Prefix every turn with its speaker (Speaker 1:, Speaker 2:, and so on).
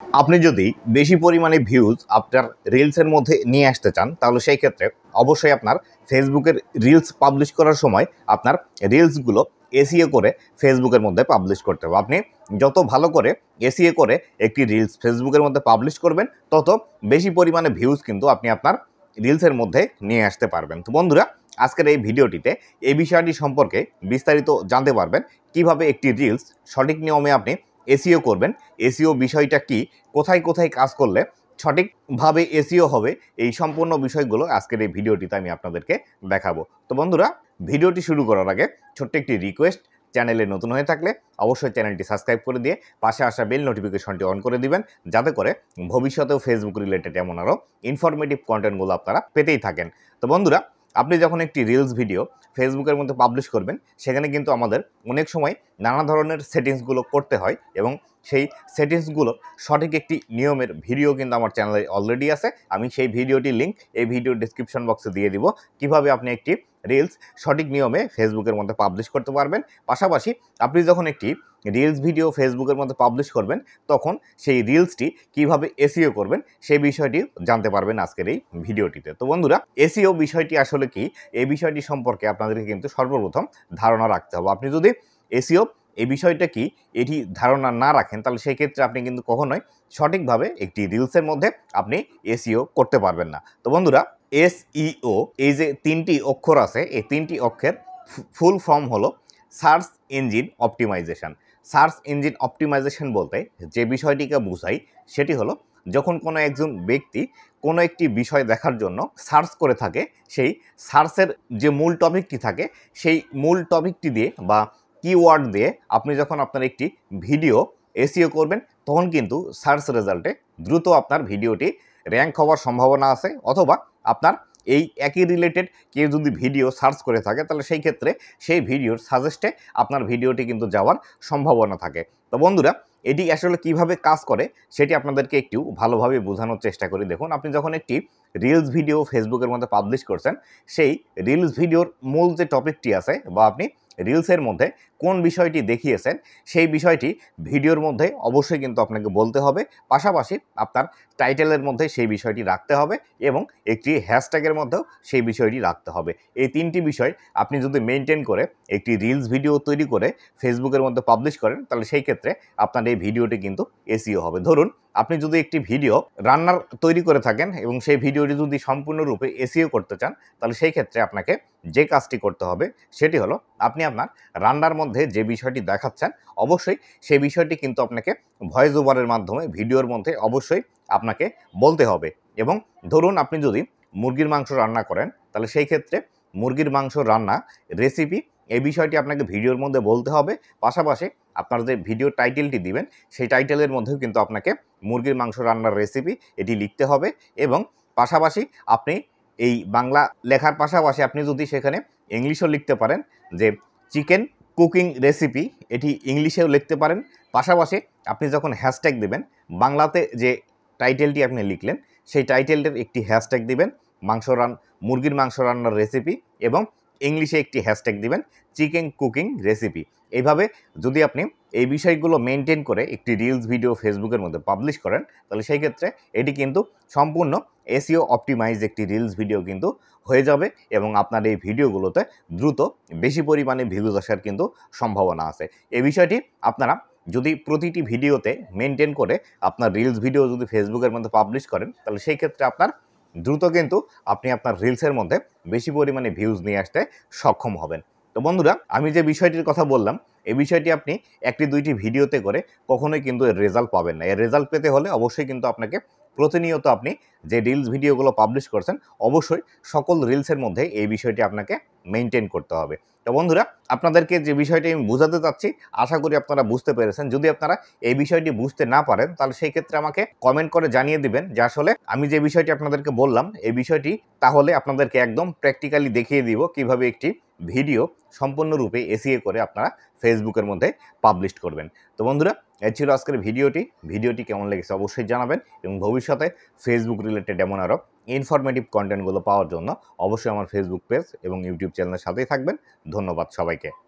Speaker 1: আপনি যদি বেশি পরিমাণে ভিউজ আপনার রিলসের মধ্যে নিয়ে আসতে চান তাহলে সেই ক্ষেত্রে অবশ্যই আপনার ফেসবুকের রিলস পাবলিশ করার সময় আপনার রিলসগুলো এসইও করে ফেসবুকের মধ্যে পাবলিশ করতে হবে। আপনি যত ভালো করে এসইও করে একটি রিলস ফেসবুকের মধ্যে পাবলিশ করবেন তত বেশি পরিমাণে ভিউজ কিন্তু আপনি আপনার রিলসের মধ্যে নিয়ে আসতে পারবেন। তো বন্ধুরা, আজকের এই ভিডিওটিতে এই বিষয়টি সম্পর্কে বিস্তারিত জানতে পারবেন কিভাবে একটি রিলস সঠিক নিয়মে আপনি এসইও করবেন, এসইও বিষয়টা কি, কোথায় কোথায় কাজ করলে সঠিকভাবে এসইও হবে, এই সম্পূর্ণ বিষয়গুলো আজকের এই ভিডিওটিতে আমি আপনাদেরকে দেখাবো। তো বন্ধুরা, ভিডিওটি শুরু করার আগে ছোট্ট একটি রিকোয়েস্ট, চ্যানেলে নতুন হয়ে থাকলে অবশ্যই চ্যানেলটি সাবস্ক্রাইব করে দিয়ে পাশে আসা বেল নোটিফিকেশনটি অন করে দিবেন, যাতে করে ভবিষ্যতেও ফেসবুক রিলেটেড এমন আরও ইনফরমেটিভ কন্টেন্টগুলো আপনারা পেতেই থাকেন। তো বন্ধুরা, আপনি যখন একটি রিলস ভিডিও ফেসবুকের মধ্যে পাবলিশ করবেন সেখানে কিন্তু আমাদের অনেক সময় নানা ধরনের সেটিংসগুলো করতে হয় এবং সেই সেটিংসগুলো সঠিক একটি নিয়মের ভিডিও কিন্তু আমার চ্যানেলে অলরেডি আছে। আমি সেই ভিডিওটির লিঙ্ক এই ভিডিও ডিসক্রিপশন বক্সে দিয়ে দিব, কিভাবে আপনি একটি রিলস সঠিক নিয়মে ফেসবুকের মধ্যে পাবলিশ করতে পারবেন। পাশাপাশি আপনি যখন একটি রিলস ভিডিও ফেসবুকের মধ্যে পাবলিশ করবেন তখন সেই রিলসটি কিভাবে এসইও করবেন সেই বিষয়টি জানতে পারবেন আজকের এই ভিডিওটিতে। তো বন্ধুরা, এসইও বিষয়টি আসলে কি, এই বিষয়টি সম্পর্কে আপনাদেরকে কিন্তু সর্বপ্রথম ধারণা রাখতে হবে। আপনি যদি এসইও এই বিষয়টা কি এটি ধারণা না রাখেন তাহলে সেই ক্ষেত্রে আপনি কিন্তু কখনোই সঠিকভাবে একটি রিলসের মধ্যে আপনি এসইও করতে পারবেন না। তো বন্ধুরা, এসইও এই যে তিনটি অক্ষর আছে, এই তিনটি অক্ষরের ফুল ফর্ম হলো search engine optimisation. Search engine optimisation বলতে যে বিষয়টিকে বোঝায় সেটি হলো যখন কোনো একজন ব্যক্তি কোনো একটি বিষয় দেখার জন্য সার্চ করে থাকে, সেই সার্চের যে মূল টপিকটি থাকে সেই মূল টপিকটি দিয়ে বা কিওয়ার্ড দিয়ে আপনি যখন আপনার একটি ভিডিও এসইও করবেন তখন কিন্তু সার্চ রেজাল্টে দ্রুত আপনার ভিডিওটি র্যাঙ্ক হওয়ার সম্ভাবনা আছে, অথবা আপনার এই একই রিলেটেড কেউ যদি ভিডিও সার্চ করে থাকে তাহলে সেই ক্ষেত্রে সেই ভিডিওর সাজেস্টে আপনার ভিডিওটি কিন্তু যাওয়ার সম্ভাবনা থাকে। তো বন্ধুরা, এটি আসলে কিভাবে কাজ করে সেটি আপনাদেরকে একটু ভালোভাবে বোঝানোর চেষ্টা করি। দেখুন, আপনি যখন একটি রিলস ভিডিও ফেসবুকের মধ্যে পাবলিশ করছেন, সেই রিলস ভিডিওর মূল যে টপিকটি আছে বা আপনি রিলসের মধ্যে কোন বিষয়টি দেখিয়েছেন সেই বিষয়টি ভিডিওর মধ্যে অবশ্যই কিন্তু আপনাকে বলতে হবে। পাশাপাশি আপনার টাইটেলের মধ্যে সেই বিষয়টি রাখতে হবে এবং একটি হ্যাশট্যাগের মধ্যেও সেই বিষয়টি রাখতে হবে। এই তিনটি বিষয় আপনি যদি মেনটেন করে একটি রিলস ভিডিও তৈরি করে ফেসবুকের মধ্যে পাবলিশ করেন তাহলে সেই ক্ষেত্রে আপনার এই ভিডিওটি কিন্তু এসইও হবে। ধরুন, আপনি যদি একটি ভিডিও রান্নার তৈরি করে থাকেন এবং সেই ভিডিওটি যদি সম্পূর্ণরূপে এসইও করতে চান তাহলে সেই ক্ষেত্রে আপনাকে যে কাজটি করতে হবে সেটি হলো আপনি আপনার রান্নার মধ্যে যে বিষয়টি দেখাচ্ছেন অবশ্যই সেই বিষয়টি কিন্তু আপনাকে ভয়েস ওভারের মাধ্যমে ভিডিওর মধ্যে অবশ্যই আপনাকে বলতে হবে। এবং ধরুন, আপনি যদি মুরগির মাংস রান্না করেন তাহলে সেই ক্ষেত্রে মুরগির মাংস রান্না রেসিপি এই বিষয়টি আপনাকে ভিডিওর মধ্যে বলতে হবে। পাশাপাশি আপনার যে ভিডিও টাইটেলটি দিবেন সেই টাইটেলের মধ্যেও কিন্তু আপনাকে মুরগির মাংস রান্নার রেসিপি এটি লিখতে হবে। এবং পাশাপাশি আপনি এই বাংলা লেখার পাশাপাশি আপনি যদি সেখানে ইংলিশও লিখতে পারেন যে চিকেন কুকিং রেসিপি, এটি ইংলিশেও লিখতে পারেন। পাশাপাশি আপনি যখন হ্যাশট্যাগ দেবেন, বাংলাতে যে টাইটেলটি আপনি লিখলেন সেই টাইটেলটির একটি হ্যাশট্যাগ দিবেন মুরগির মাংস রান্নার রেসিপি, এবং ইংলিশে একটি হ্যাশট্যাগ দিবেন চিকেন কুকিং রেসিপি। এইভাবে যদি আপনি এই বিষয়গুলো মেনটেন করে একটি রিলস ভিডিও ফেসবুকের মধ্যে পাবলিশ করেন তাহলে সেই ক্ষেত্রে এটি কিন্তু সম্পূর্ণ এসইও অপটিমাইজ একটি রিলস ভিডিও কিন্তু হয়ে যাবে এবং আপনার এই ভিডিওগুলোতে দ্রুত বেশি পরিমাণে ভিউজ আসার কিন্তু সম্ভাবনা আছে। এই বিষয়টি আপনারা যদি প্রতিটি ভিডিওতে মেনটেন করে আপনার রিলস ভিডিও যদি ফেসবুকের মধ্যে পাবলিশ করেন তাহলে সেই ক্ষেত্রে আপনার দ্রুত কিন্তু আপনি আপনার রিলসের মধ্যে বেশি পরিমাণে ভিউজ নিয়ে আসতে সক্ষম হবেন। তো বন্ধুরা, আমি যে বিষয়টির কথা বললাম এই বিষয়টি আপনি একটি দুইটি ভিডিওতে করে কখনোই কিন্তু এর রেজাল্ট পাবেন না। এর রেজাল্ট পেতে হলে অবশ্যই কিন্তু আপনাকে প্রতিনিয়ত আপনি যে রিলস ভিডিওগুলো পাবলিশ করছেন অবশ্যই সকল রিলসের মধ্যে এই বিষয়টি আপনাকে মেনটেন করতে হবে। তো বন্ধুরা, আপনাদেরকে যে বিষয়টি আমি বোঝাতে চাচ্ছি আশা করি আপনারা বুঝতে পেরেছেন। যদি আপনারা এই বিষয়টি বুঝতে না পারেন তাহলে সেই ক্ষেত্রে আমাকে কমেন্ট করে জানিয়ে দিবেন যে আসলে আমি যে বিষয়টি আপনাদেরকে বললাম এই বিষয়টি তাহলে আপনাদেরকে একদম প্র্যাকটিক্যালি দেখিয়ে দিব কিভাবে একটি ভিডিও সম্পূর্ণরূপে এসইও করে আপনারা ফেসবুকের মধ্যে পাবলিশ করবেন। তো বন্ধুরা, এই ছিল আজকের ভিডিওটি কেমন লেগেছে অবশ্যই জানাবেন এবং ভবিষ্যতে ফেসবুক রিলেটেড এমন আরও ইনফরমেটিভ কন্টেন্টগুলো পাওয়ার জন্য অবশ্যই আমার ফেসবুক পেজ এবং ইউটিউব চ্যানেলের সাথেই থাকবেন। ধন্যবাদ সবাইকে।